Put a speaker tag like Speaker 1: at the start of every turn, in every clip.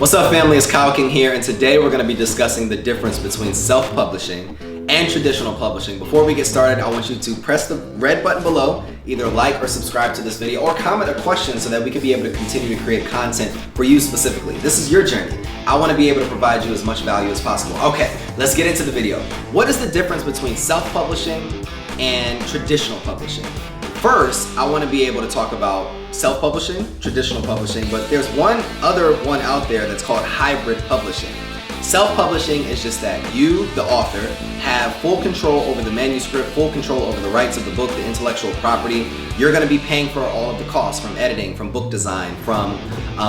Speaker 1: What's up, family? It's Kyle King here, and today we're going to be discussing the difference between self-publishing and traditional publishing. Before we get started, I want you to press the red button below, either like or subscribe to this video, or comment a question so that we can be able to continue to create content for you specifically. This is your journey. I want to be able to provide you as much value as possible. Okay, let's get into the video. What is the difference between self-publishing and traditional publishing? First, I want to be able to talk about self-publishing, traditional publishing, but there's one other one out there that's called hybrid publishing. Self-publishing is just that you, the author, have full control over the manuscript, full control over the rights of the book, the intellectual property. You're going to be paying for all of the costs, from editing, from book design, from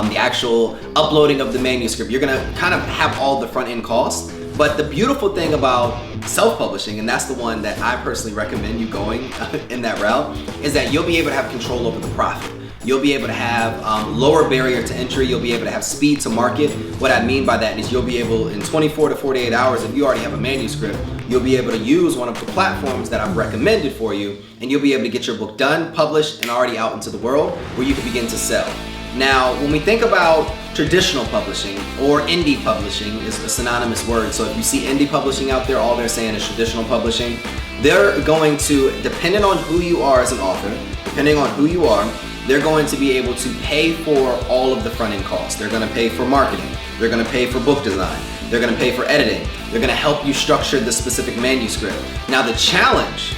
Speaker 1: the actual uploading of the manuscript. You're going to kind of have all the front-end costs. But the beautiful thing about self-publishing, and that's the one that I personally recommend you going in that route, is that you'll be able to have control over the profit. You'll be able to have lower barrier to entry. You'll be able to have speed to market. What I mean by that is you'll be able, in 24 to 48 hours, if you already have a manuscript, you'll be able to use one of the platforms that I've recommended for you, and you'll be able to get your book done, published, and already out into the world where you can begin to sell. Now, when we think about traditional publishing, or indie publishing is a synonymous word, so if you see indie publishing out there, all they're saying is traditional publishing. They're going to, depending on who you are as an author, depending on who you are, they're going to be able to pay for all of the front-end costs. They're going to pay for marketing. They're going to pay for book design. They're going to pay for editing. They're going to help you structure the specific manuscript. Now, the challenge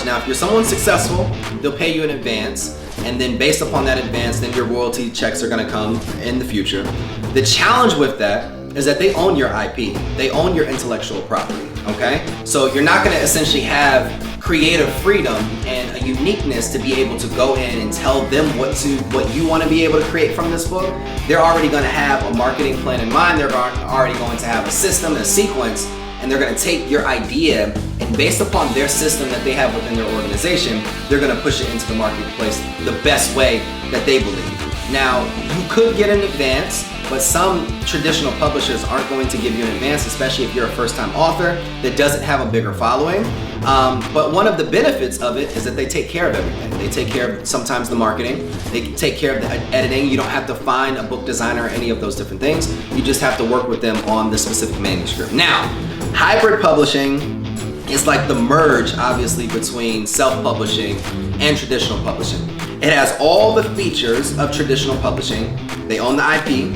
Speaker 1: now, if you're someone successful, they'll pay you in advance, and then based upon that advance, then your royalty checks are going to come in the future. The challenge with that is that they own your IP. They own your intellectual property, okay? So you're not going to essentially have creative freedom and a uniqueness to be able to go in and tell them what you want to be able to create from this book. They're already going to have a marketing plan in mind. They're already going to have a system, a sequence, and they're going to take your idea, and based upon their system that they have within their organization, they're going to push it into the marketplace the best way that they believe. Now, you could get an advance, but some traditional publishers aren't going to give you an advance, especially if you're a first-time author that doesn't have a bigger following. But one of the benefits of it is that they take care of everything. They take care of sometimes the marketing. They take care of the editing. You don't have to find a book designer or any of those different things. You just have to work with them on the specific manuscript. Now, hybrid publishing is like the merge, obviously, between self-publishing and traditional publishing. It has all the features of traditional publishing. They own the IP.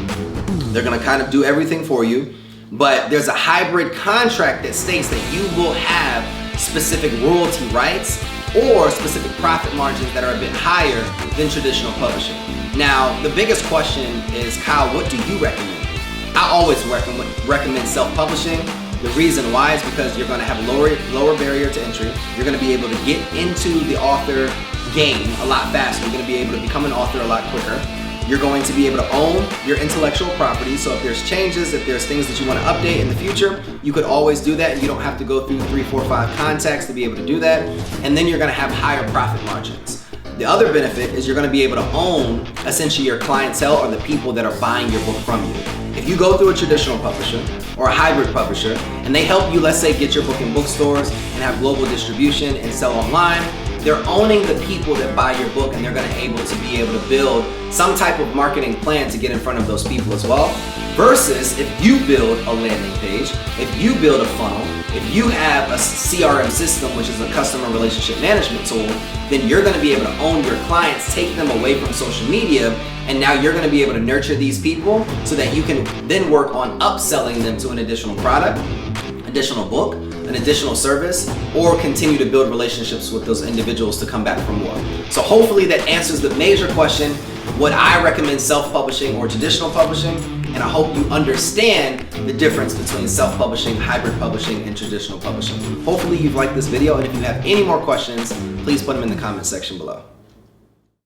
Speaker 1: They're going to kind of do everything for you. But there's a hybrid contract that states that you will have specific royalty rights or specific profit margins that are a bit higher than traditional publishing. Now, the biggest question is, Kyle, what do you recommend? I always recommend self-publishing. The reason why is because you're going to have lower barrier to entry. You're going to be able to get into the author game a lot faster. You're going to be able to become an author a lot quicker. You're going to be able to own your intellectual property, so if there's changes, if there's things that you want to update in the future, you could always do that, and you don't have to go through 3, 4, 5 contacts to be able to do that, and then you're going to have higher profit margins. The other benefit is you're going to be able to own essentially your clientele or the people that are buying your book from you. If you go through a traditional publisher or a hybrid publisher and they help you, let's say, get your book in bookstores and have global distribution and sell online, they're owning the people that buy your book, and they're going to be able to build some type of marketing plan to get in front of those people as well. Versus if you build a landing page, if you build a funnel, if you have a CRM system, which is a customer relationship management tool, then you're going to be able to own your clients, take them away from social media, and now you're going to be able to nurture these people so that you can then work on upselling them to an additional product, additional book, an additional service, or continue to build relationships with those individuals to come back for more. So hopefully that answers the major question, would I recommend self-publishing or traditional publishing? And I hope you understand the difference between self-publishing, hybrid publishing, and traditional publishing. Hopefully you've liked this video, and if you have any more questions, please put them in the comment section below.